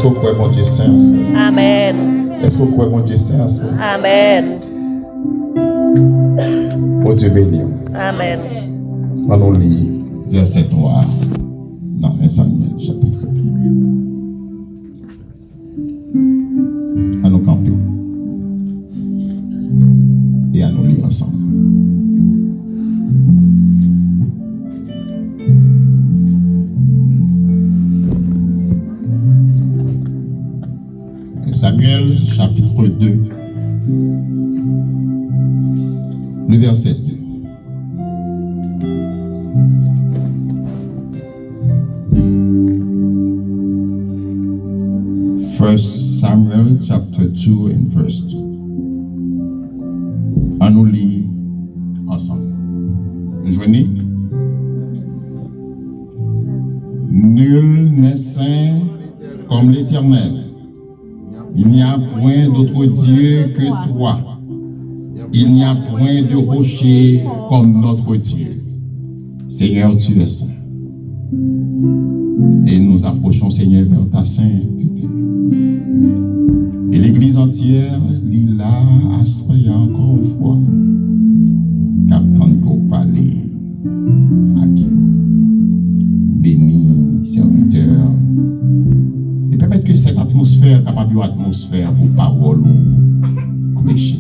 que vous croyez mon Dieu saint? Amen. Est-ce que vous croyez mon Dieu saint? Amen. Mon Dieu béni. Amen. Allons lire verset 3 dans 1 Samuel chapitre 1. À nous camper et à nous lire ensemble. Samuel chapitre 2, le verset 2. First Samuel chapter 2 and verse 2. On nous lit ensemble. Joignez. Nul n'est saint comme l'Éternel. Il n'y a point d'autre Dieu que toi. Il n'y a point de rocher comme notre Dieu. Seigneur, tu es saint. Et nous approchons, Seigneur, vers ta sainteté. Et l'Église entière, lila, assoya encore une fois. Captain pour parler à qui? Béni, serviteur. Et permettre que cette atmosphère, capable d'atmosphère pour parole ou prêcher.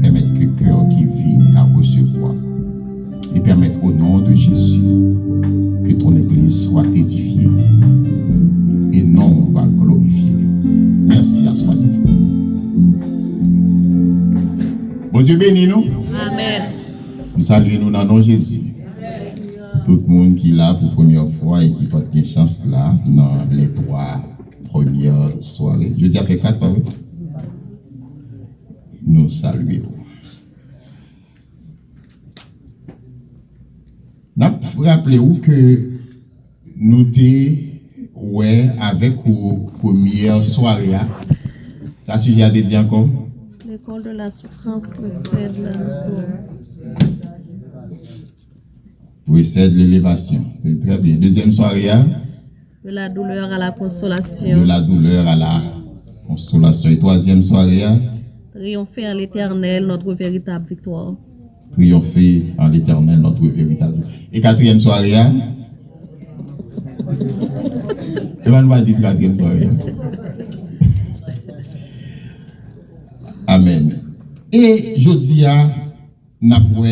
Permettre que le cœur qui vit qu'à recevoir. Et permettre au nom de Jésus que ton Église soit édifiée. Et non, on va le glorifier. Merci à soi. Bon Dieu bénis nous. Amen. Nous saluons nous dans le nom de Jésus. Tout le monde qui est là pour la première fois et qui porte une chance là dans les 3 premières soirées. Je dis à fait 4, pas vrai? Nous saluons. Rappelez-vous que nous étions avec la première soirée. Ça sujet à dédier encore? L'école de la souffrance précède Précède l'élévation. C'est très bien. Deuxième soirée. de la douleur à la consolation. De la douleur à la consolation. Et troisième soirée. Triompher en l'Éternel, notre véritable victoire. Triompher en l'Éternel, notre véritable. Et quatrième soirée. Je vais pas dire quatrième soirée. Amen. Et je dis nous avons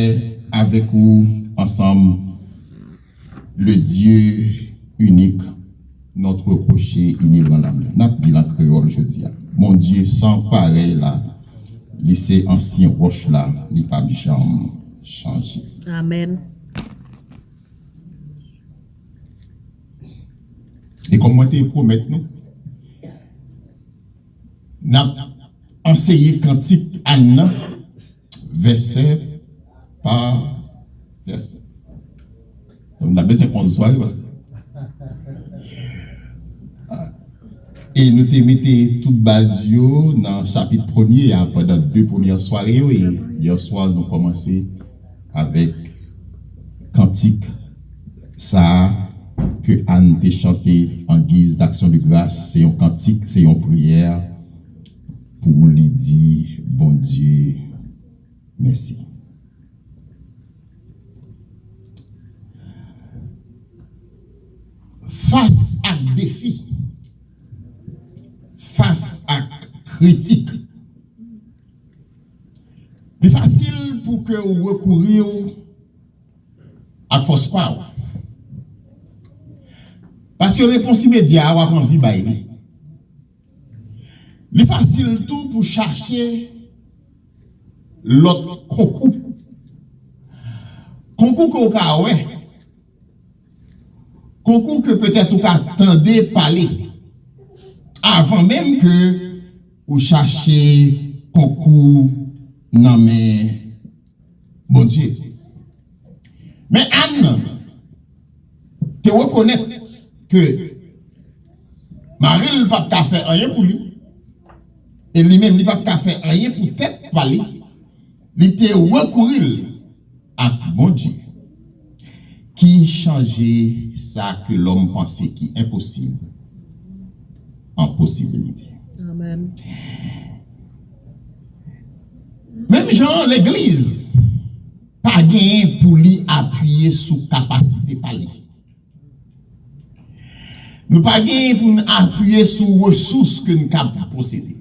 avec vous ensemble le Dieu unique, notre rocher inébranlable. Nous avons dit la créole, je dis. Mon Dieu sans pareil là, laissez ancien roche là, il n'a pas jamais changé. Amen. Et comme moi te promets nous, nous avons enseigné cantique Anna, verset par verset. Donc, on a besoin qu'on soit. Et nous te mettons toute base dans le chapitre 1er pendant 2 premières soirées. Et hier soir, nous commençons avec cantique ça que Anne t'a chanté en guise d'action de grâce. C'est un cantique, c'est une prière pour lui dire bon Dieu, merci. Face à défi, face à critique, c'est facile pour que vous recouriez à force power. Parce que réponse immédiate, on va prendre vie baille. C'est facile tout pour chercher l'autre concours. Concours qu'on a, ouais. Concours que peut-être vous attendez parler. Avant même que vous cherchiez concours dans mes bon Dieu. Mais Anne, tu reconnais que Marie ne peut pas faire rien pour lui. Et lui-même, il ne peut pas faire rien pour tête parler. Il était recouru à bon Dieu. Qui changeait ça que l'homme pensait qui est impossible. en possibilité. Amen. Même Jean, l'église, pas gagné pour lui appuyer sous capacité par lui. Nous pas gagné pour nous appuyer sur ressources que nous avons posséder.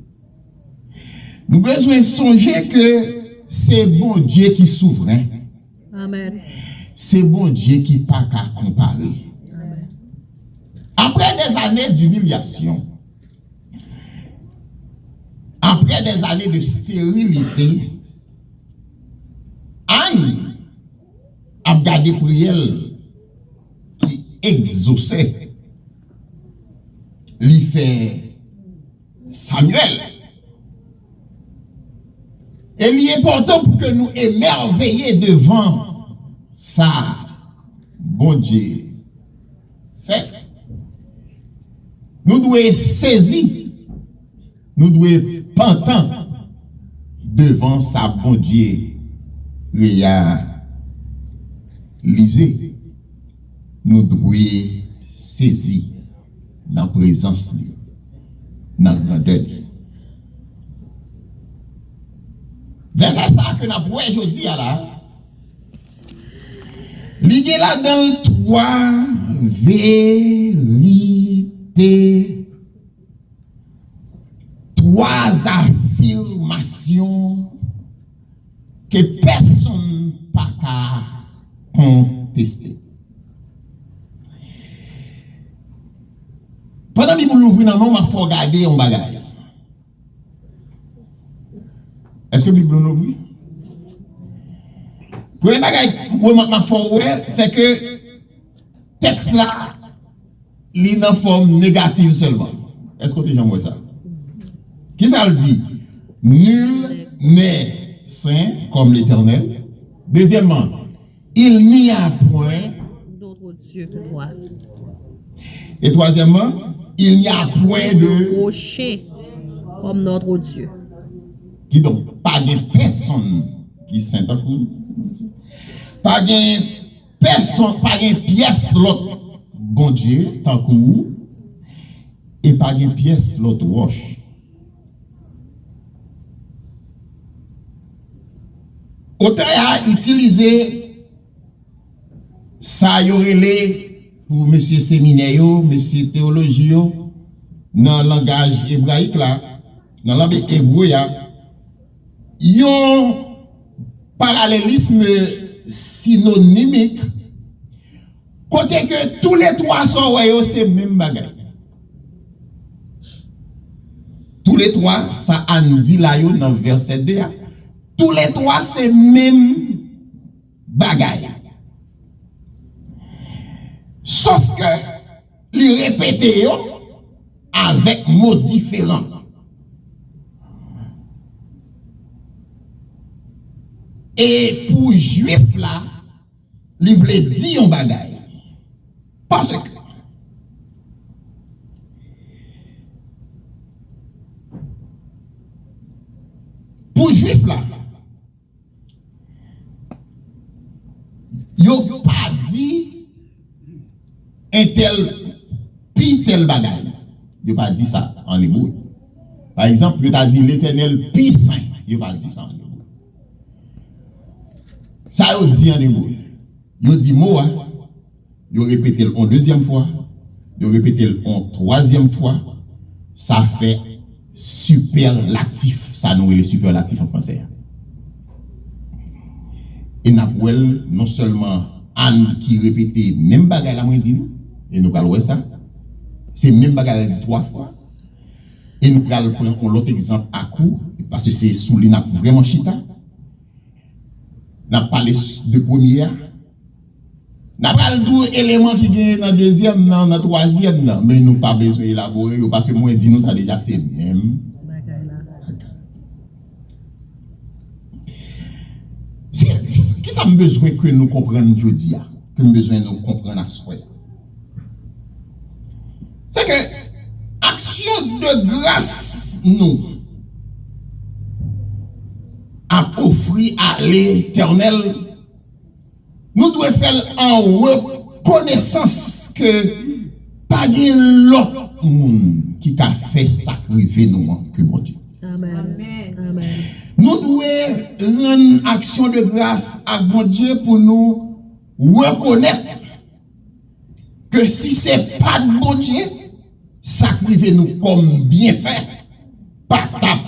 Nous besoin songer que c'est bon Dieu qui est souverain. Amen. C'est bon Dieu qui pas qu'à comparer. Amen. Après des années d'humiliation, après des années de stérilité, Anne a gardé prière qui exauçait. Lui fait Samuel. Et il est important pour que nous émerveillions devant ça. Bon Dieu. Fait. Nous devons saisir. Nous devons pentant devant sa bon Dieu réalisé. Nous devons saisir dans la présence, dans la grandeur. Verset ça que nous avons aujourd'hui là. L'idée là dans trois vérités, trois affirmations que personne n'a qu'à contester. Pendant que vous l'ouvrez dans le monde, il faut regarder un bagage. Est-ce que la Bible nous ouvre? Premier bagage, c'est que le texte là, il est en forme négative seulement. Est-ce que tu as ça? Qui ça le dit? Nul n'est saint comme l'Éternel. Deuxièmement, il n'y a point d'autre Dieu que toi. Et troisièmement, il n'y a point de rocher comme notre Dieu. Qui donc, pas de personne qui saint en coup. Pas de personne, pas de pièce l'autre bon Dieu tant que vous. Et pas de pièce l'autre roche. Auteur a utilisé ça y aurait pour monsieur séminaire, monsieur théologie, dans le langage hébraïque là, dans le langage hébreu, il y a un parallélisme synonymique, côté que tous les trois sont c'est même bagage. Tous les trois, ça a dit là dans le verset 2. Tous les trois, c'est même bagage. Sauf que, les répéter avec mots différents. Et pour juif là, il voulait dire un bagage. Parce que, pour juif là, il n'a pas dit un tel, puis tel bagage. Il n'a pas dit ça en hébreu. Par exemple, il a dit l'Éternel puis saint. Il n'a pas dit ça en hébreu. Ça, il dit en hébreu. Il dit mot, il répété en deuxième fois, il répété en troisième fois. Ça fait superlatif. Ça nous est le superlatif en français. Et nous non seulement Anne qui répétait même bagage la moins dit, et nous allons voir ça. C'est même bagage la dit 3 fois. Et nous allons prendre l'autre exemple à coup, parce que c'est sous lui vraiment chita. Nous avons parlé de première. Nous avons deux éléments qui gagnent dans le deuxième, dans le troisième, mais nous n'avons pas besoin d'élaborer, parce que moi, dit nous, ça déjà c'est même. Qui ça me besoin que nous comprenions aujourd'hui, que nous besoin de nous comprendre à soi? C'est que action de grâce nous a offert à l'Éternel, nous devons faire en reconnaissance que pas de l'autre monde qui a fait sacrifier nous que bon Dieu. Amen. Amen. Nous devons rendre action de grâce à bon Dieu pour nous reconnaître que si ce n'est pas de bon Dieu, sacrifier nous comme bien fait, pas tap.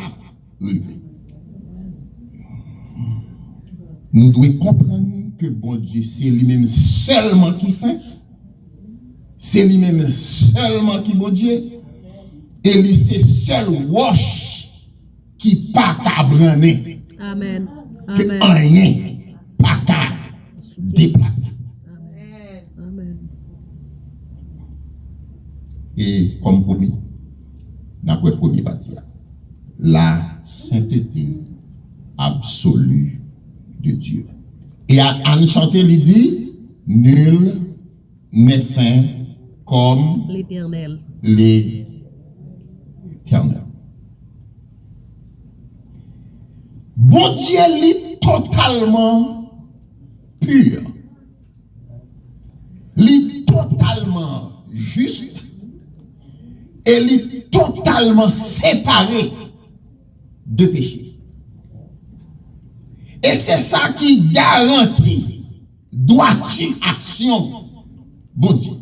Nous devons comprendre que bon Dieu, c'est lui-même seulement qui saint, c'est lui-même seulement qui bon Dieu, et lui c'est seul roche qui pas qu'à branler, Amen. que Amen. rien pas qu'à déplacer. Amen. Et comme promis, dans le premier partie, la sainteté absolue de Dieu. Et à chanter, il dit, nul n'est saint comme L'Éternel. l'Éternel. Bon Dieu est totalement pur. Il est totalement juste. Et il est totalement séparé de péché. Et c'est ça qui garantit droiture action. Bon Dieu.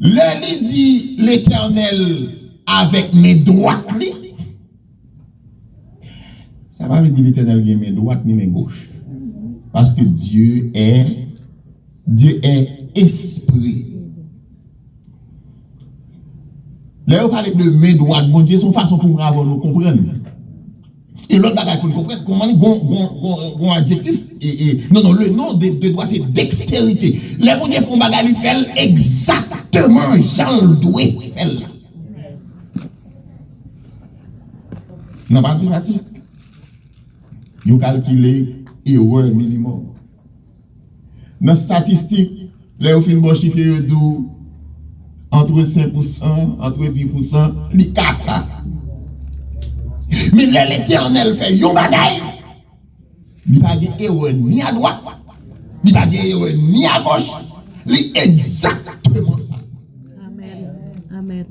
Le dit l'Éternel avec mes droites. Ça va me dire l'Éternel qui mes droites ni mes gauches. Parce que Dieu est esprit. Là, on parle de mes droites, bon Dieu, son façon pour nous comprendre. Et l'autre bagage pour nous comprendre, comment on adjectif, non, le nom de droit, c'est dextérité. Les bon Dieu font bagage, il fait exactement Jean le doit faire. Dans la mathématique, vous calculez erreur minimum. Dans la statistique, là, vous faites un chiffre entre 5%, entre 10%, il casse ça. Mais l'Éternel fait yon bagay. Il n'y a pas d'erreur ni à droite, il n'y a pas d'erreur ni à gauche. Il est exactement ça. Amen. Amen.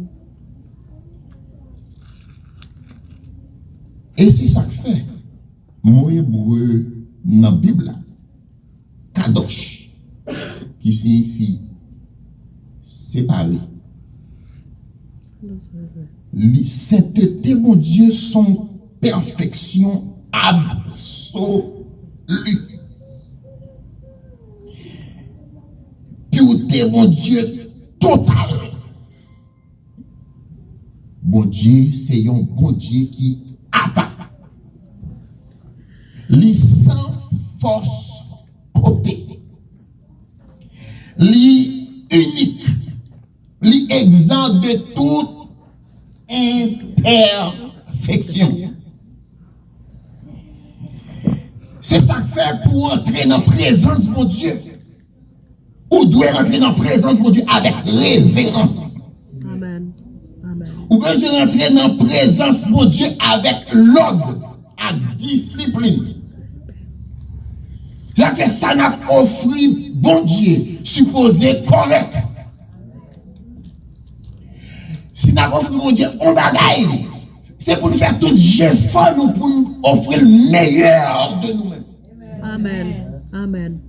Et c'est ça que fait. Mot hébreu dans la Bible, kadosh, qui signifie séparé. Les sainteté, mon Dieu, sont perfection absolue. Pureté, mon Dieu, total. Bon Dieu, c'est un bon Dieu qui apparaît. Les sans force côté. Les unique. Les exempt de toute imperfection. C'est ça que fait pour entrer dans la présence de mon Dieu. Ou doit rentrer dans la présence de mon Dieu avec révérence. Amen. Amen. Ou besoin rentrer dans la présence de mon Dieu avec l'ordre, avec discipline. Ça fait ça n'a offert bon Dieu, supposé correct. Si nous avons offert mon Dieu, on bagaille. C'est pour nous faire tout effort nous pour nous offrir le meilleur de nous-mêmes. Amen. Amen.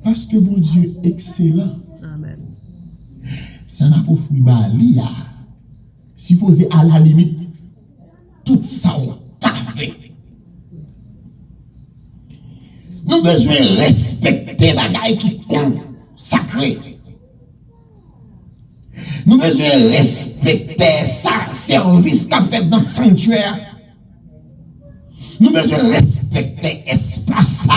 Parce que mon Dieu est excellent. Amen. Ça n'a pas offert Balia. Supposé à la limite, tout ça on a fait. Nous avons besoin de respecter bagaille qui compte sacré. Nous devons respecter ça, service qu'a fait dans le sanctuaire. Nous devons respecter l'espace.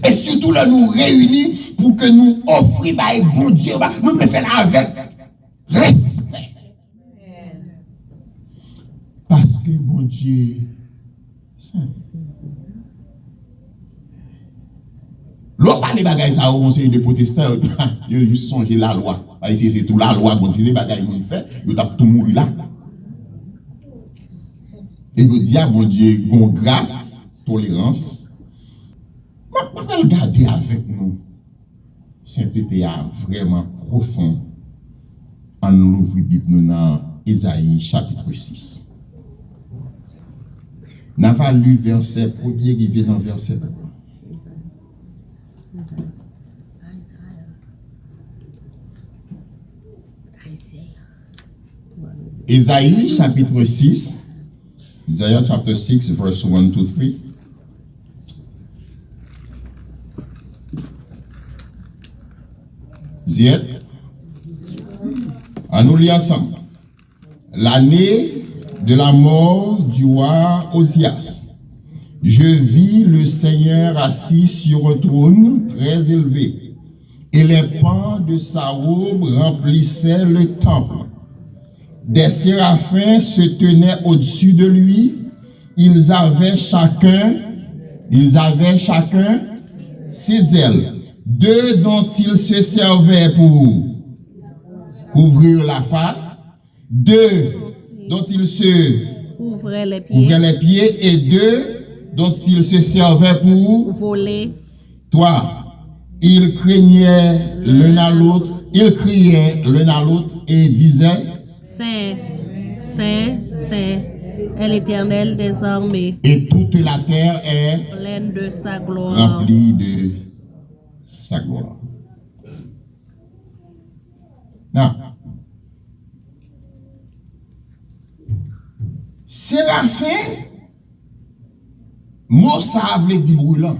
Et surtout là, nous réunir pour que nous offrions bon Dieu. Nous devons faire avec respect. Parce que bon Dieu, saint. L'on parle de bagailles, ça, au conseil des protestants, ils ont juste changé la loi. Parce que c'est tout la loi, bon, c'est des bagailles qu'on fait, ils ont tout mouru là. Et ils disent, bon Dieu, bon grâce, tolérance. Je vais regarder avec nous. sainteté a vraiment profond en nous ouvrir Bible dans Ésaïe chapitre 6. N'a pas lu verset 1er qui vient dans verset 3. Ésaïe chapitre 6. Isaiah chapter 6 verse 1 to 3. Ziet. À nous lire ensemble. L'année de la mort du roi Osias, je vis le Seigneur assis sur un trône très élevé, et les pans de sa robe remplissaient le temple. Des séraphins se tenaient au-dessus de lui, ils avaient chacun ses ailes, deux dont ils se servaient pour couvrir la face, deux dont ils se ouvraient les pieds et deux dont ils se servaient pour voler. Toi, ils criaient l'un à l'autre et disaient Saint, Saint, Saint est l'Éternel des armées. Et toute la terre est pleine de sa gloire. Remplie de sa gloire. Non. Séraphin, mot ça veut dire brûlant.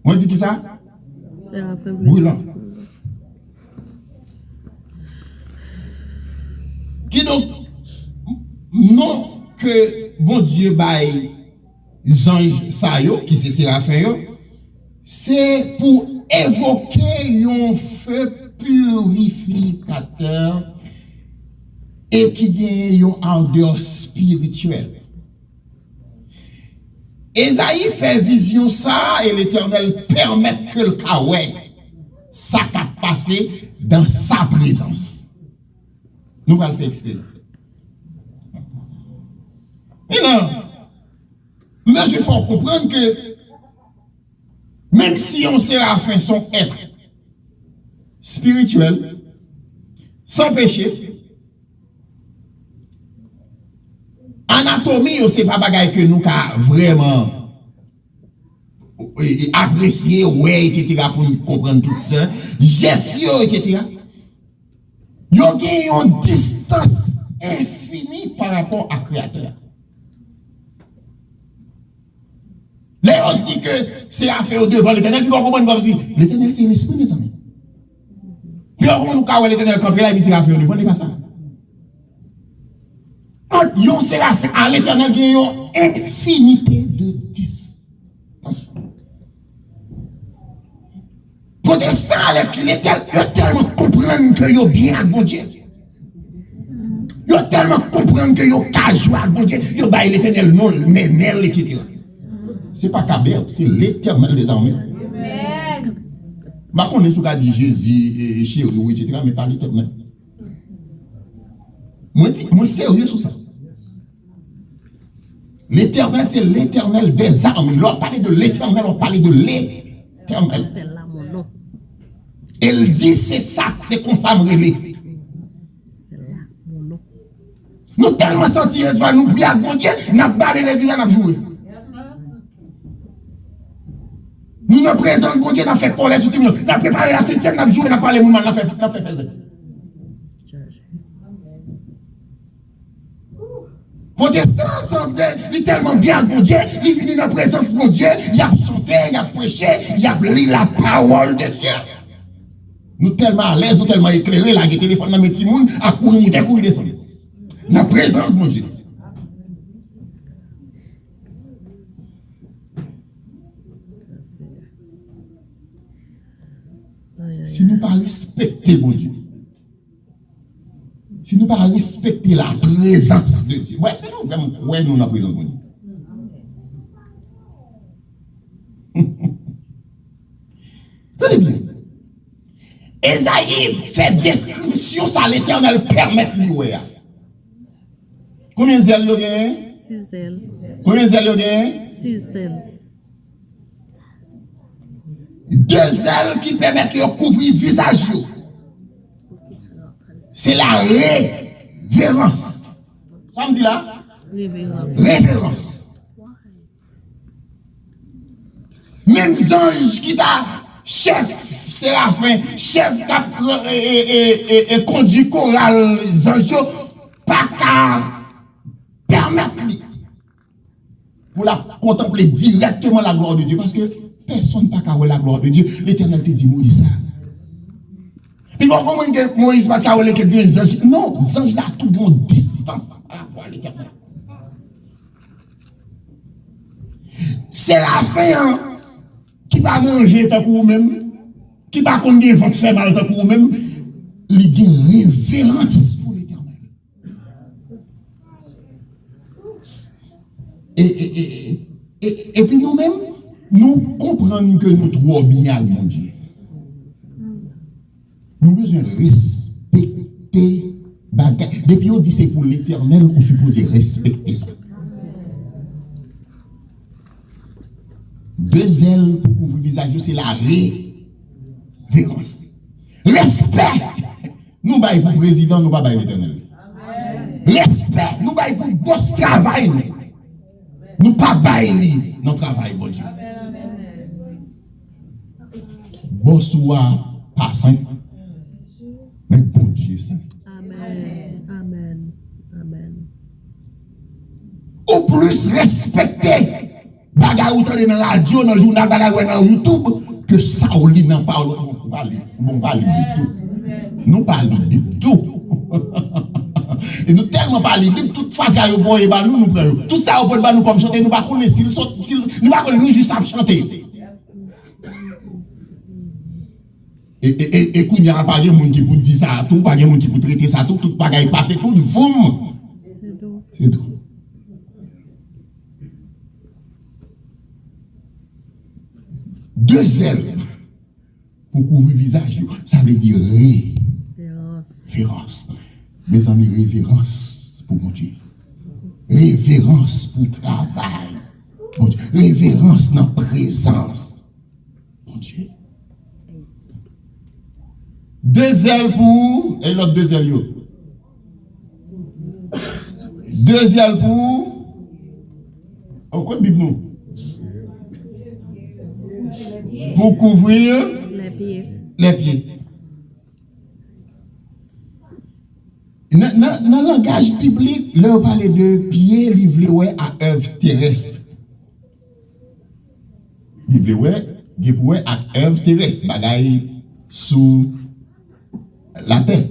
On dit qui ça? Séraphin brûlant. Qui donc, non que bon Dieu baille ange ça yo, qui c'est séraphin yo, c'est pour évoquer un feu purificateur et qui gagne une ardeur spirituelle. Esaïe fait vision ça et l'Éternel permet que le kawé ça a passé dans sa présence. Nous allons faire expérience. Et là, monsieur, il faut comprendre que même si on séraphin son être spirituel, sans péché, anatomie, c'est pas bagaille que nous avons vraiment apprécié, ouais, etc., pour nous comprendre tout ça. Gestion, etc. Il y a une distance infinie par rapport à Créateur. Là, on dit que c'est affaire au devant l'Éternel, puis on comprend comme si l'Éternel c'est l'esprit, mes amis. Puis on comprend nous l'Éternel camper là, il c'est affaire au devant, c'est pas ça. Yon c'est affaire à l'Éternel qui a une infinité de distance. Protestant avec l'Éternel, il tellement comprendre que yo bien avec bon Dieu. Yo tellement comprendre que yo ka jouer avec bon Dieu, yo bail l'Éternel non, mais etc. C'est pas Kabel, c'est l'Éternel des armées. Ma connaît ce qu'a dit Jésus, chéri, etc., mais pas l'Éternel. Moi, sérieux sur ça. L'Éternel, c'est l'Éternel des armées. Là, on parlait de l'Éternel, on parlait de l'Éternel. C'est là mon nom. Elle dit, c'est ça, c'est qu'on s'amrélé. C'est là mon nom. Nous tellement sentir, nous prier à bon Dieu, nous avons barré l'église, nous avons joué. Nous, notre présence, bon Dieu, nous avons fait colère sur tout le monde. Nous avons préparé la scène, nous avons joué, nous avons parlé, nous avons fait faire. Protestant semble tellement bien bon Dieu, il vient dans la présence de Dieu, il a chanté, il a prêché, il a lu la parole de Dieu. Nous tellement à l'aise, nous tellement éclairés, là, le téléphone dans mes petits mouns, à courir, monter, courir, descendre. Dans la présence de Dieu. Si nous ne pas respecter mon Dieu, si nous ne pas respecter la présence de Dieu, est-ce que nous vraiment croyons dans la présence de Dieu? Tenez bien. Esaïe fait description, ça l'Éternel permet de lui. Combien d'ailes il y a? 6 ailes. Combien d'ailes il y a? 6 ailes. Deux ailes qui permettent de couvrir le visage. C'est la révérence. Ça me dit là? Révérence. Même ange qui t'a chef Séraphin, chef et conduit choral ange, pas qu'à permettre lui pour la contempler directement la gloire de Dieu parce que personne n'a pas qu'à voir la gloire de Dieu. L'Éternel te dit Moïse ça. Puis comment que Moïse va qu'à voir que des anges? Non, les anges là tout dans distance par rapport à l'Éternel. C'est la fin qui va manger tant que vous-même, qui va connaître votre fait mal tant que vous-même, il y a une révérence pour l'Éternel. Et puis nous-mêmes, nous comprenons que nous trop bien, mon Dieu. Nous avons besoin de respecter bagage. Depuis on dit c'est pour l'Éternel, on suppose respecter ça. Deux ailes pour couvrir le visage, c'est la révérence. Respect. Nous baillons pour le président, nous ne baillons pas l'Éternel. Respect. Nous baillons pour le boss travail. Nous ne baillons pas notre travail, bon Dieu. Boss ou pas saint, mais bon Dieu saint. Amen. Amen. Amen. Au plus respecter. Bagay ou tande dans la radio, dans le journal, bagay ou dans YouTube, que ça ou li nan parole, on va lire de tout. Nous parlons de tout. Et nous tellement parlons de toute façon, nous prenons. Tout ça, on peut nous comme chanter, nous ne pouvons pas nous nous juste à chanter. Et quand il n'y a pas de monde qui peut dire ça, tout, pas de monde qui peut traiter ça, tout bagay passe, tout, voum. C'est tout. Deux ailes pour couvrir le visage, ça veut dire révérence. Mes amis, révérence pour mon Dieu. Révérence pour le travail. Mon Dieu. Révérence dans la présence. Mon Dieu. Deux ailes pour. Et l'autre deux ailes. Deux ailes pour. On quoi Bible nous? Pour couvrir les pieds. Dans le langage biblique, là on parle de pieds livrés à œuvre terrestre. Livrés à œuvre terrestre, bagaille sous la terre.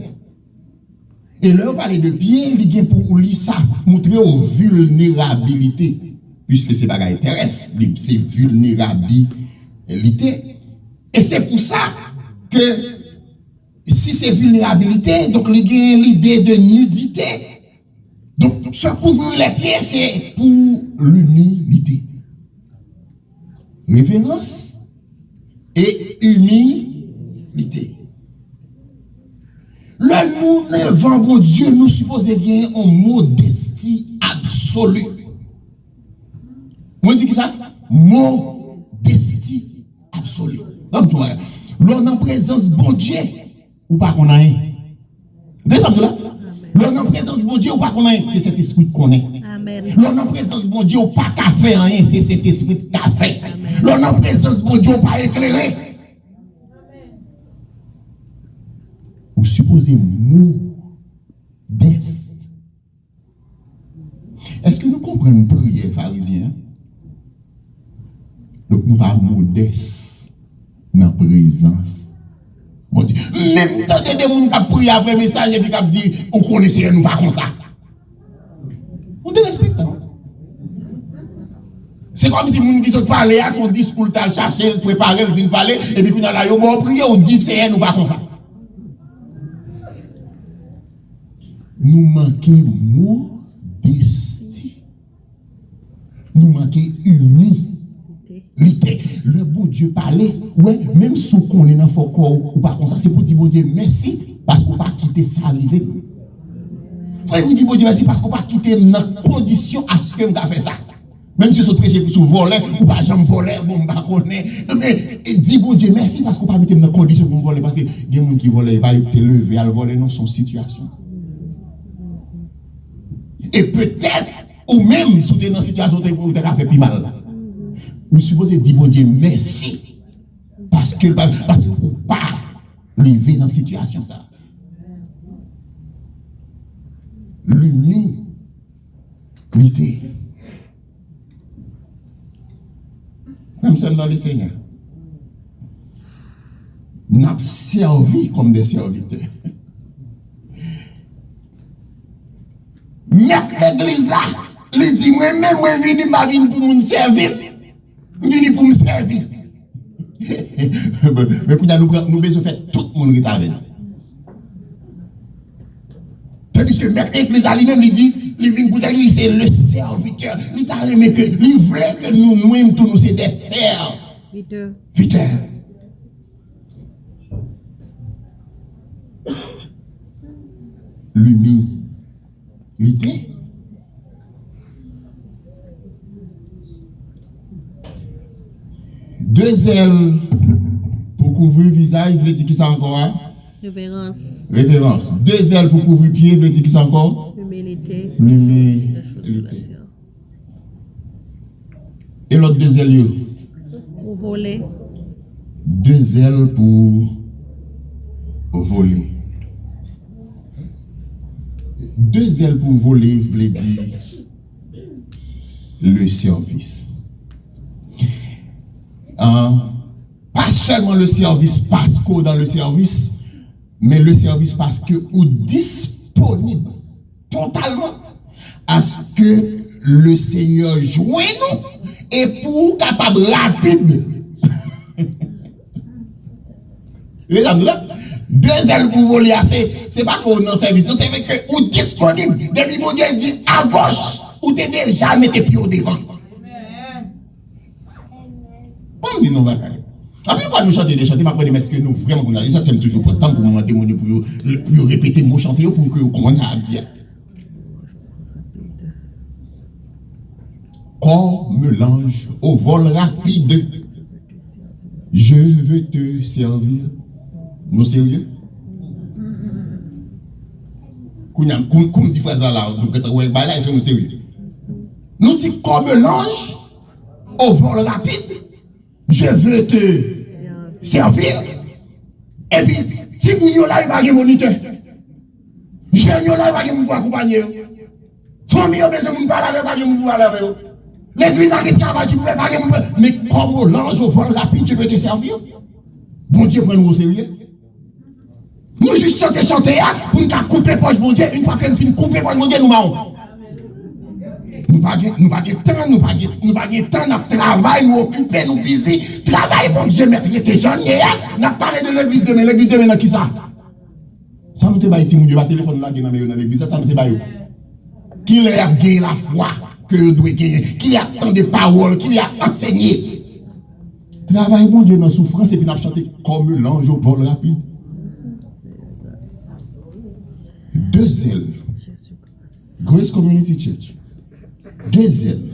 Et là on parle de pieds livrés pour lui ça montrer aux vulnérabilités, puisque c'est bagaille terrestre, c'est vulnérabilité. Et c'est pour ça que si c'est vulnérabilité, donc il y a l'idée de nudité. Donc se couvrir les pieds, c'est pour l'humilité. Révérence et humilité. Le nous devant bon Dieu, nous supposons gagner en modestie absolue. On dit que ça? Modestie absolue. Donc, tu vois, l'on en présence bon Dieu, ou pas qu'on a un. Descends là. L'on en présence bon Dieu, ou pas qu'on a un. C'est cet esprit qu'on est. L'on en présence bon Dieu, ou pas qu'à faire rien. C'est cet esprit qu'a fait. L'on en présence bon Dieu, ou pas éclairé. Vous supposez modeste. Est-ce que nous comprenons une prière pharisien? Donc nous pas modeste dans la présence. Bon Dieu. Même quand des gens qui prient après message et puis qui dit on connaît nous pas comme ça. On ne respecte pas. C'est comme si les gens qui parlent à son discours, ils cherchent, ils préparent, ils viennent parler, et puis quand ils ont prié, on dit c'est nous pas comme ça. Nous manquons modestie. Nous manquons humilité. Le bon Dieu parlait, ouais, même si on est dans le corps ou pas comme ça, c'est pour dire bon Dieu merci parce qu'on pas quitter ça arriver. Frère, vous dites bon Dieu merci parce qu'on pas quitter notre condition à ce que nous avons fait ça. Même si vous prêchez sur voler, ou pas jamais voler, bon, pas connaître. Mais dis bon Dieu merci parce qu'on pas mettre dans condition pour voler. Parce que il y a des gens qui volent, ils vont te lever à voler, non, son situation. Et peut-être, ou même si tu es dans une situation où tu as fait plus mal, vous supposez dire bon Dieu merci. Parce que vous ne pas lever dans cette situation. Ça. L'unité. Même ça dans le Seigneur. Nous avons servi comme des serviteurs. Mettre l'église là, il dit moi-même, moi, je viens pour me servir. Je viens pour me servir. Mais pour nous avons besoin de faire tout le monde qui est avec nous. Tandis que mettre l'église là, lui-même, il dit, il vient pour servir, c'est le serviteur. Il t'a aimé que, il voulait que nous-mêmes, tous nous, c'est des serviteurs. L'unité. Deux ailes pour couvrir le visage, vous dire qui c'est encore? Hein? Révérence. Deux ailes pour couvrir le pied, vous dire qui c'est encore? Humilité. Et l'autre deux ailes? Pour voler. Deux ailes pour voler. Deux ailes pour voler, vous dire le service. Pas seulement le service parce qu'on dans le service, mais le service parce que vous disponible totalement à ce que le Seigneur joigne nous et pour capable rapide. Les amis là, deux ailes pour voler, c'est pas qu'on est en service, c'est que vous disponible. Depuis mon Dieu dit à gauche, ou t'es déjà mis tes pieds au devant. On dit non, bagaille. En plus, fois nous chanter des chants, mais est-ce que nous vraiment, on a ça t'aime toujours pour le temps pour nous demander pour répéter le mot chanter pour que vous commencez à dire. Comme l'ange au vol rapide, je veux te servir. Nous sérieux? Comme dit phrase là, est-ce que nous sérieux? Nous dit comme l'ange au vol rapide. Je veux te servir. Et puis, si vous n'avez pas, il va y avoir moniteur. Je n'ai pas, il va accompagner. Famille, il besoin de parler avec vous, parler avec vous. L'église a qui travaille, tu ne peux pas parler. Mais comme l'ange au vol rapide, je veux te servir. Bon Dieu, prends-nous au sérieux. Nous juste chanter pour nous couper poche, bon Dieu. Une fois que nous finissons couper poche, bon Dieu, nous marrons. Nous n'avons pas de temps, nous n'avons pas de temps, nous travaillons, nous occupons, nous busy. Travail, bon Dieu, mettre tes jeunes, nous avons parlé de l'église demain, dans qui ça? Ça nous débat, si nous avons téléphone là, dans l'église, ça nous débat. Qu'il a gagné la foi que nous devons gagner, qu'il a tant de paroles, qu'il a enseigné. Travail, bon Dieu, dans la souffrance, et puis nous avons chanté comme l'ange au vol rapide. Deux ailes. Grace Community Church. Deux ailes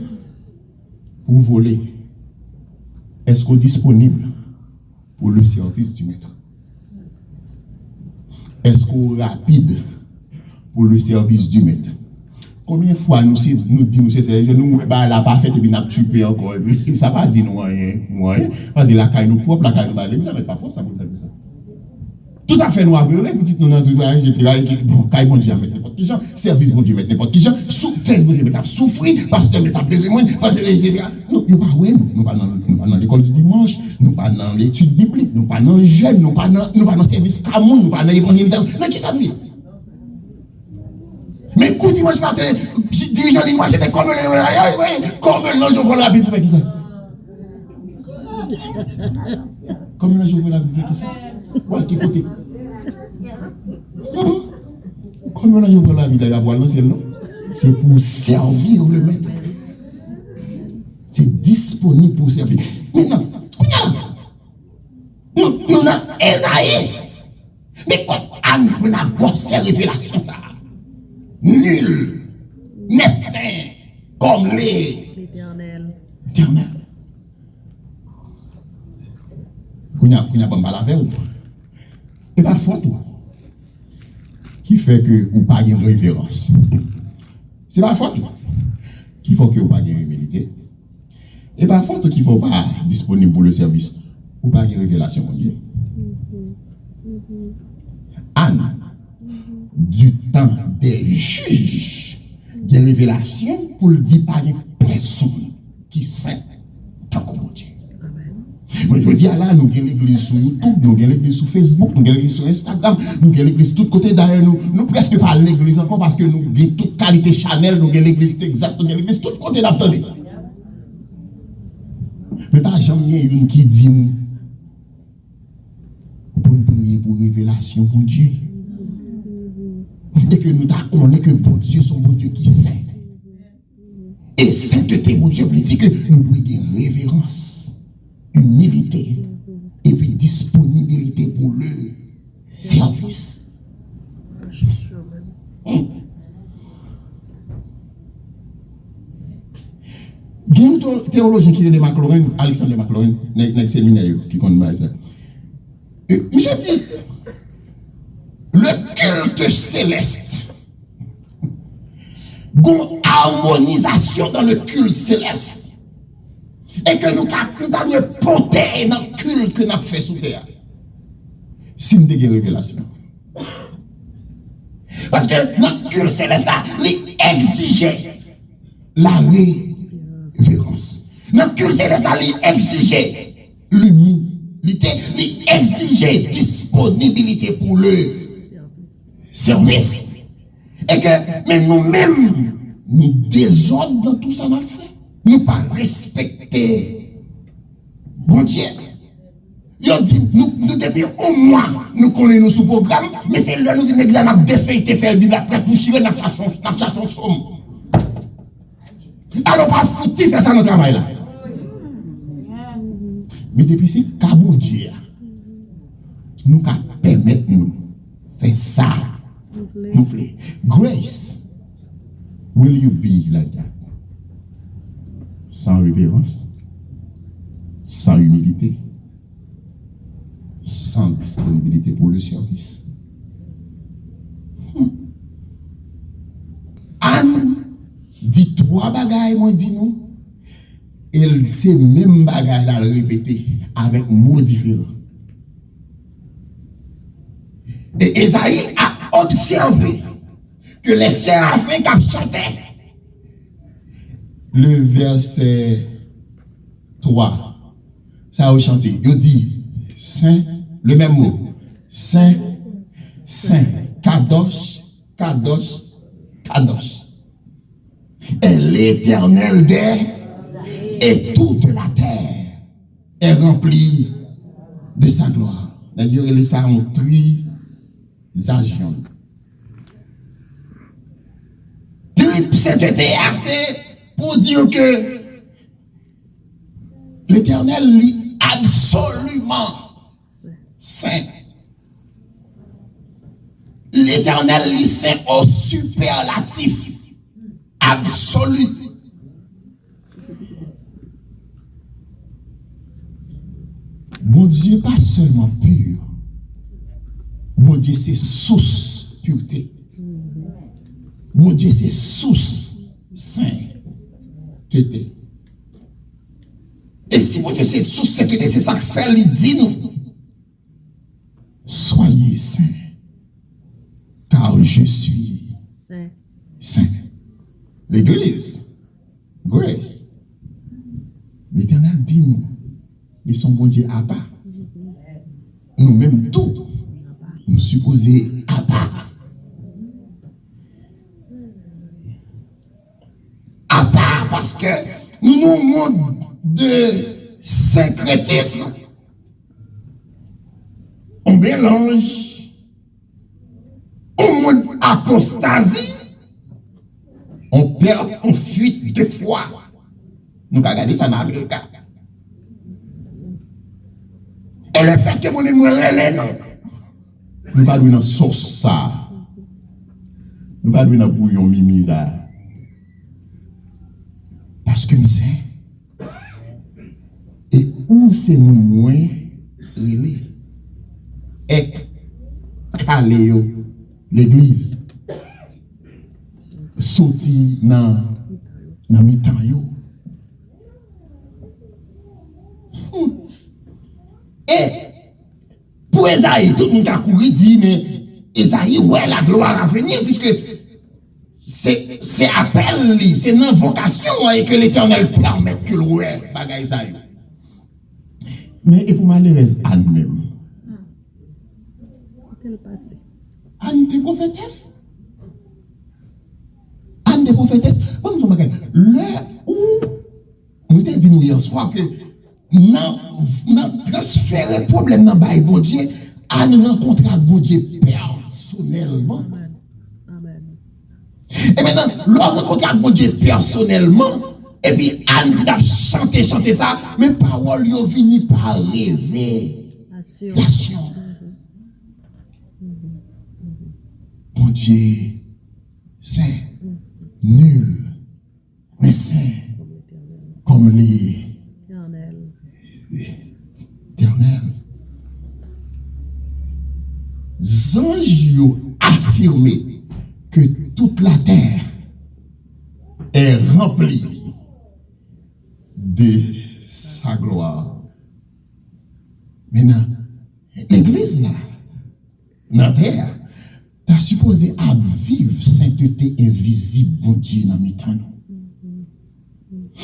pour voler. Est-ce qu'on est disponible pour le service du maître? Est-ce qu'on est rapide pour le service du maître? Combien de fois nous disons, nous la pas fait et puis nous tué encore. Ça va dire nous rien. Parce que la caille nous propre, la caille nous balai, ça va pas propre, ça peut faire ça. Tout à fait noir, les petites nous dans bon, caille bon Dieu mettre n'importe qui gens, service bon Dieu mettre n'importe qui gens, souffrir bon Dieu mettre souffrir, pasteur mettre besoin, parce que nous pas ouais, nous pas dans l'école du dimanche, nous pas dans l'étude biblique, nous pas dans jeûne, nous pas dans service camoun, nous pas dans l'évangélisation. Mais qui ça veut? Mais coup dimanche matin, dirigeant du marché, c'était comme l'ange au vol rapide pour faire qui ça? Comme l'ange au vol rapide pour faire qui ça? Voilà qui côté. Comme l'ange au vol rapide, il va voir dans le ciel, non? C'est pour servir le maître. C'est disponible pour servir. Maintenant, nous avons Esaïe. Mais quand nous avons ces révélations, ça. Nul n'est saint comme les l'Éternel. Éternel. Qu'on y a pas mal avec vous. Et parfois tout. Qui fait que vous pas de révérence. C'est parfois tout. Qui fait que vous pas de humilité. Et parfois tout qui ne faut pas disponible pour le service. Ou pas de révélation, mon Dieu. Anne, du temps des juges, des révélations pour le dire par une personne qui sait tant que mon Dieu. Moi, je dis là, nous avons l'église sur YouTube, nous avons l'église sur Facebook, nous avons l'église sur Instagram, nous avons l'église de tous côtés. D'ailleurs, nous presque pas l'église encore parce que nous avons toute qualité Chanel, nous avons l'église Texas, nous avons l'église de tous côtés d'attendez. Mais pas jamais une qui dit nous pour nous prier pour révélation pour Dieu. Et que nous connaissons que bon Dieu, son bon Dieu qui sait. Et sainteté, mon Dieu, veut dire que nous devons avoir révérence, humilité et puis disponibilité pour le service. Il y a un théologien qui est de McLaurin, Alexandre McLaurin, dans le séminaire qui connaît ça. Monsieur dit, le culte céleste, une harmonisation dans le culte céleste, et que nous avons porté dans le culte que nous avons fait sous terre. Si nous avons une révélation. Parce que notre culte céleste, il exigeait la révérence. Notre culte céleste, il exigeait l'humilité, il exigeait disponibilité pour le service. Et que mais nous-mêmes, nous désordons dans tout ça qu'on a fait. Nous pas respecter bon Dieu. Ils dit, nous depuis au moins, nous connaissons sous programme, mais c'est là nous venons examiner défait faire Bible après pour chier, nous cherchons somme. Alors pas foutu faire ça notre travail là. Mais depuis c'est Cabo Dieu, nous qu'à permettre nous faire ça. Nous voulons. Grace, will you be like that? Sans révérence, sans humilité, sans disponibilité pour le service. Anne dit trois bagailles, moi dit nous. Elle ces mêmes bagailles là répéter avec mots différents. Et Esaïe a observé que les séraphins qui chantaient. Le verset 3, ça a chanté. Il dit Saint, le même mot. Saint, Saint, Kadosh, Kadosh, Kadosh. Et l'Éternel des et toute la terre est remplie de sa gloire. D'ailleurs, il est en trisagion. Triple sainteté, c'est pour dire que l'Éternel est absolument saint. L'Éternel est saint au superlatif, absolu. Mon Dieu pas seulement pur, mon Dieu c'est source pureté. Mon Dieu c'est source sainteté. Et si mon Dieu c'est source sainteté, c'est ça que fait, il dit nous. Soyez saints, car je suis saint. L'Église, Grace, l'Éternel dit nous. Nous sommes bon Dieu à part. Nous-mêmes tous, nous supposons à part. À part parce que nous nous monde de syncrétisme. On mélange au monde apostasie. On perd, on fuit de foi. Nous pas regarder ça dans l'Amérique. Et le fait que mon nous relève, non. Nous pas dans sauce ça. Nous pas dans bouillon mimisa. Parce que c'est. Et où c'est moins relé? Et caléo l'église. Sorti dans mi-temps yo. Et pour Esaïe, tout le monde a couru dit, mais Esaïe, ouais, la gloire à venir, puisque c'est appel, c'est une vocation et que l'Éternel permet que le roi bagaille ça. Mais et pour malheureuse Anne même. Anne des prophétesse. Anne des prophétesse. Bon, nous bagaille. Là où nous t'ai dit nous hier soir que non transférer problème dans bail bon Dieu, Anne rencontre avec bon Dieu personnellement. Et maintenant, l'on rencontre avec mon Dieu personnellement, et puis Anne vient chanter ça, mais paroles yo vini par révélation. Mon Dieu, c'est nul, mais c'est comme l'éternel. Zange yo affirmé que toute la terre est remplie de sa gloire. Maintenant, l'église là, dans la terre, t'as supposé à vivre sainteté invisible, bon Dieu, dans mes temps.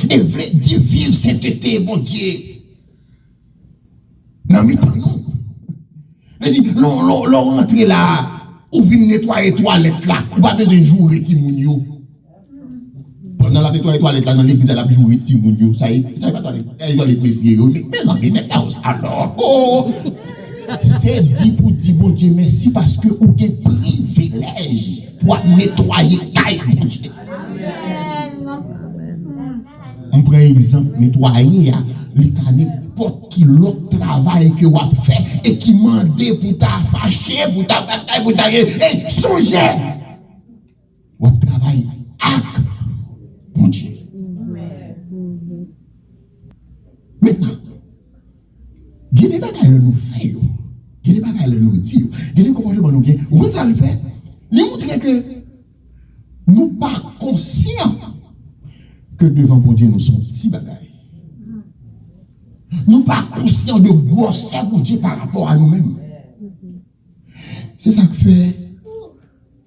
Et voulait dire vivre sainteté, bon Dieu, dans mes temps. Mais dit, l'on rentre là, ou vient nettoyer toilette là, ou pas besoin de jouer Timounio. Pendant la nettoyer toilette là, dans l'église, elle a joué Timounio. Ça y est, ça y est pas toilette messieurs. Mais amis, mais ça alors. Oh! C'est dit pour dire bon Dieu merci parce que vous avez privilège pour nettoyer caille. On prend exemple, nettoyer les n'importe qui l'autre travail que vous avez fait et qui mandé pour ta fâcher, pour ta bataille, pour ta et songez. Vous travaillez avec bon Dieu. Maintenant, il y a des bagages nous fait, il y a des bagages nous dit, il y a des comportements nous bien. Vous ça le fait, nous montrer que nous pas conscients que devant bon Dieu nous sommes petits bagages. Nous pas conscients de grosseur pour Dieu par rapport à nous-mêmes. C'est ça que fait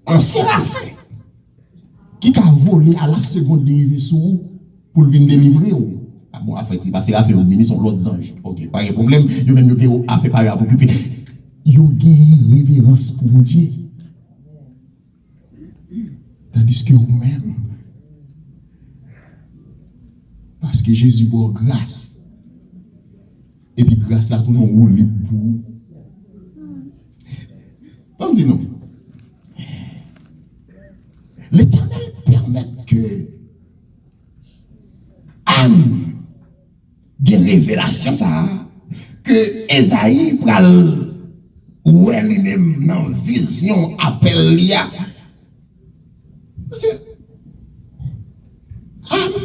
un séraphin qui a volé à la seconde de sous pour venir délivrer. Ah bon, en fait, c'est parce que la fait venir sont l'autre ange. Ok, pas de problème. Yo même yo a fait pas à occuper. Yo gagne révérence pour Dieu. Tandis que vous-même, parce que Jésus boit grâce. Et puis grâce là, tout le monde roule pour. Comme dit non. L'Éternel permet que Anne des révélations ça que Esaïe pral ouais lui-même dans vision appel lia parce que Anne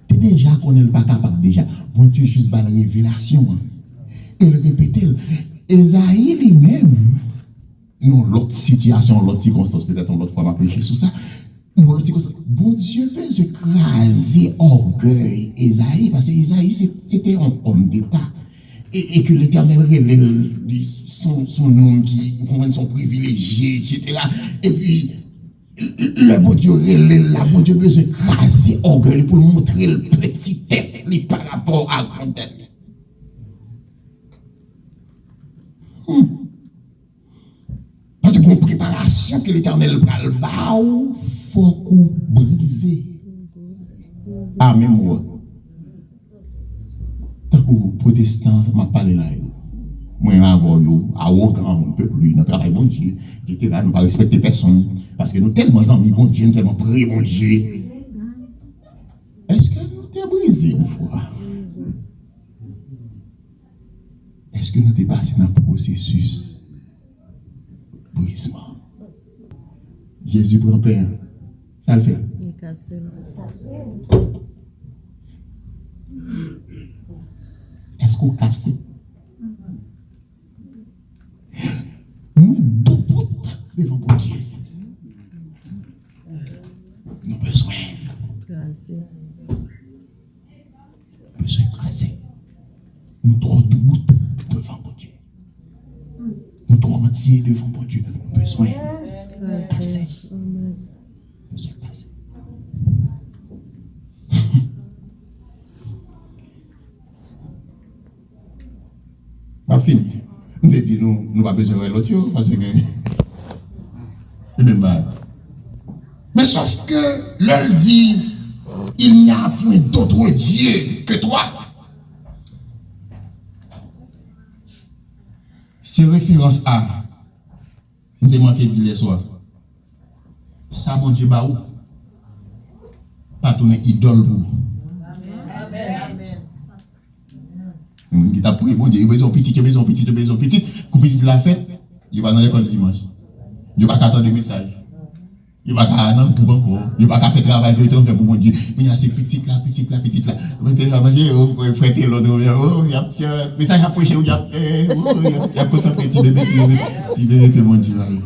t'es déjà qu'on est pas capable déjà bon Dieu juste par la révélation et le répéter Esaïe lui-même non l'autre situation l'autre circonstance peut-être l'autre fois m'a prêché sur ça. Non, bon Dieu peut écraser orgueil Esaïe, parce que Esaïe c'était un homme d'État. Et que l'Éternel révèle son nom qui son privilégié, etc. Et puis, le bon Dieu révèle, la bon Dieu peut écraser orgueil pour montrer le petitesse par rapport à grandeur. Parce que la préparation que l'Éternel va le baou, faut qu'on brise. Amen, moi. Tant que protestant m'a parlé là, moi, avant, arrogant, on ne peut plus, notre travail, bon Dieu, etc. Nous ne pas respecter personne. Parce que nous tellement amis, bon Dieu, nous tellement près, bon Dieu. Est-ce que nous t'es brisé une fois? Est-ce que nous t'es passé dans le processus? Brisement. Jésus prend pain. Ça le fait. Est-ce qu'on casse? Nous debout devant bon Dieu. Nous besoin. Besoin de craser. Nous devons debout devant bon Dieu. Nous devons entier devant bon Dieu. Nous besoin de craser. Besoin de craser. Ma fille, nous dit nous pas besoin de l'autre parce que c'est même mal. Mais sauf que l'on dit il n'y a point d'autre Dieu que toi. C'est référence à nous demandons dit les soirs. Ça mon Dieu ba ou pas tourner idole pour. Qui t'a pris, bon Dieu, il a besoin petit, couper de la fête, il va dans l'école dimanche. Il va pas attendre des messages. Il va pas attendre pour encore. Il va pas faire travail de temps pour mon Dieu. Il y a ces petites là. Vous êtes là, vous faites l'autre, il y a message approché, il y a pas de petit bébé que mon Dieu arrive.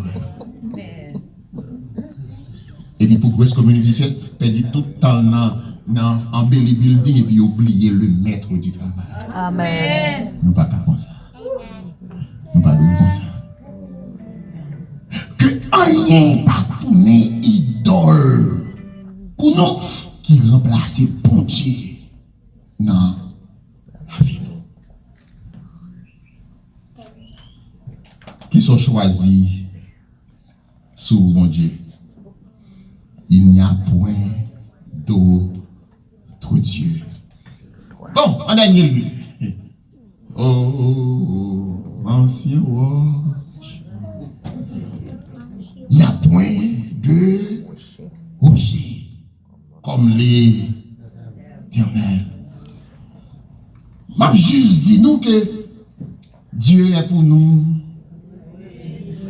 Et puis pour grosse communauté, perdre tout le temps dans embellir building et puis oublier le maître du travail. Amen. Nous pas comme ça. Nous pas comme ça. Que rien pas tourner idole pour nous qui remplace bon Dieu dans la vie. Qui sont choisis sous bon Dieu. Il n'y a point d'autre Dieu. Bon, en dernier lieu. Oh, ancien roi. Il n'y a point de rocher comme les éternels. M'a juste dit nous que Dieu est pour nous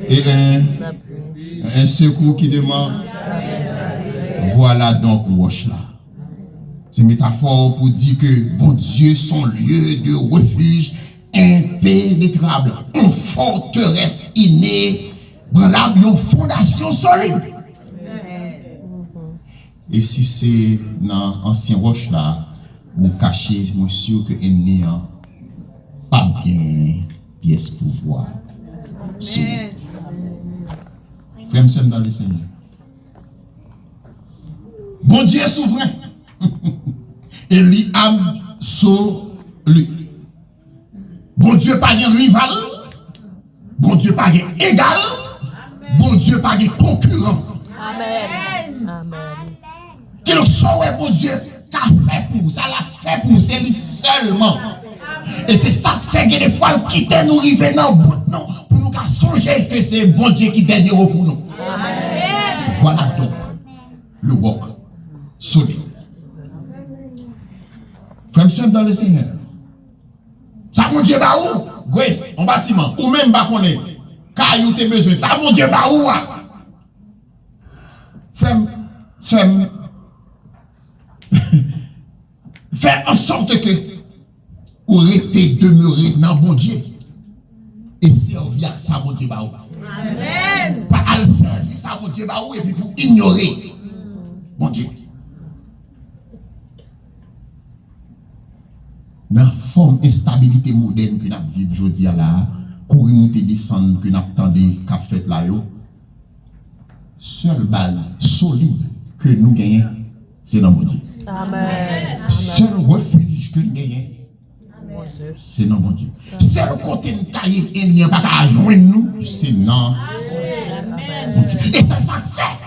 et un secours qui demande. Voilà donc roche là. C'est une métaphore pour dire que bon Dieu, son lieu de refuge impénétrable, une forteresse inébranlable, une fondation solide. Et si c'est dans l'ancien roche là, vous cachez, moi sûr que l'ennemi n'a pas bien pièce pour voir. Frère, nous sommes dans le Seigneur. Bon Dieu est souverain. Et lui absolu. Bon Dieu pas de rival. Bon Dieu pas de égal. Bon Dieu pas de concurrent. Amen. Amen. Que le sauve bon Dieu qu'a fait pour ça l'a fait pour c'est lui seulement. Et c'est ça qui fait que des fois il quitte nous river dans le bout non pour nous songer que c'est bon Dieu qui dernier pour nous. Amen. Voilà donc le roc solide. Frère, nous dans le Seigneur. Ça, mon Dieu, bah où? Grace, en bâtiment, ou même bah qu'on est. Caillou, t'es besoin. Ça, mon Dieu, bah où? Frère, fais en sorte que vous restez demeuré dans mon Dieu. Et servir à ça, mon Dieu, bah où? Amen. Pas à servir ça, mon Dieu, bah où? Et puis pour ignorer mon Dieu. Dans la forme d'instabilité moderne que nous vivons aujourd'hui, là, courir monter descendre que nous attendons qu'a fait là, seule base solide que nous gagnons, c'est dans mon Dieu. Amen. Seul refuge que nous gagnons, c'est dans mon Dieu. Seul côté nous caille et n'y a pas qu'à joindre nous, c'est dans mon Dieu. Et c'est ça que fait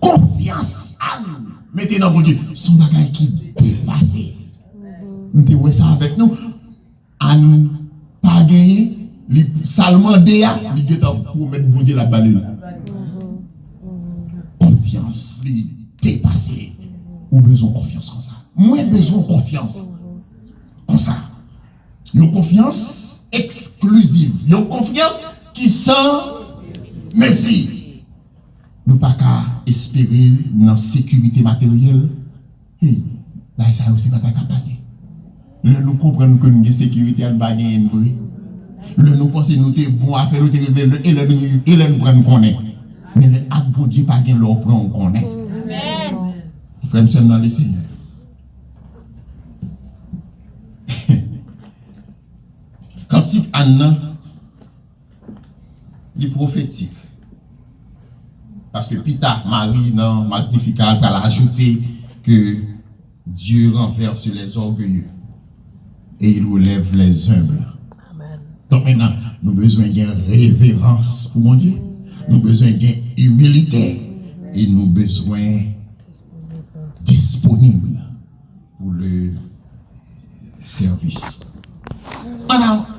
confiance à nous. Mettez dans mon Dieu son bagage qui dépasse. Nous devons ça avec nous. À nous pas gagner, seulement déjà, nous devons pour mettre bon Dieu la balle. Confiance, dépasser. Ou besoin de confiance comme ça. Moi, besoin de confiance comme ça. Une confiance exclusive. Une confiance qui sent merci. Nous pas qu'à espérer dans la sécurité matérielle. Hey, Là, ça aussi pas qu'à passer. Là, nous comprenons que nous avons sécurité à la vrai. Là, nous pensons que nous sommes bons à faire, nous sommes révélés, et là, nous prenons connaître. Mais le acte de Dieu, pas qu'il l'on prend, on connaît. Frère, nous sommes dans le Seigneur. Cantique Anna, il est prophétique. Parce que Pita, Marie, dans Magnificat, va ajouter que Dieu renverse les orgueilleux et il relève les humbles. Amen. Donc maintenant, nous avons besoin d'une révérence pour mon Dieu. Nous avons besoin d'une humilité et nous avons besoin disponible pour le service.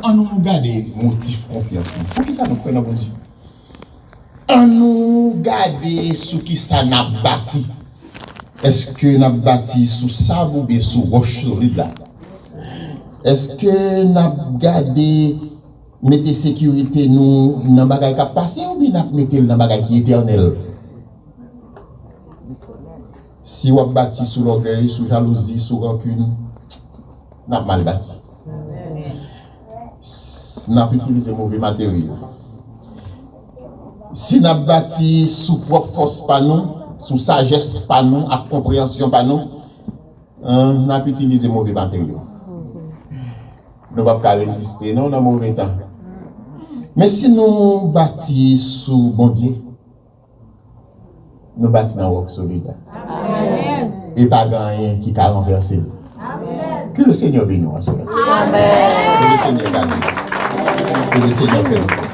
On nous regarde motif confiance. Pour qui ça nous prend dans bon Dieu? On nous regarde sur qui ça n'a bâti. Est-ce que n'a bâti sous sable ou bien sous roche solide là? Est-ce que n'a gardé mettez sécurité nous dans bagay qui passé ou bien n'a mettez dans bagay qui éternel? Si on bâti sous l'orgueil, sous jalousie, sous rancune, n'a mal bâti. N'a utilisé mauvais matériel. Si n'a bâti sous propre force pas nous, sous sagesse pas nous, à compréhension pas nous, n'a utilisé mauvais matériel. Nous ne pouvons pas résister, non, dans mauvais temps. Mais si nous bâtis sous bon Dieu, nous bâtis dans le roc solide. Amen. Et pas rien qui a renversé. Amen. Que le Seigneur bénisse. Amen. Que le Seigneur bénisse. Que le Seigneur bénisse.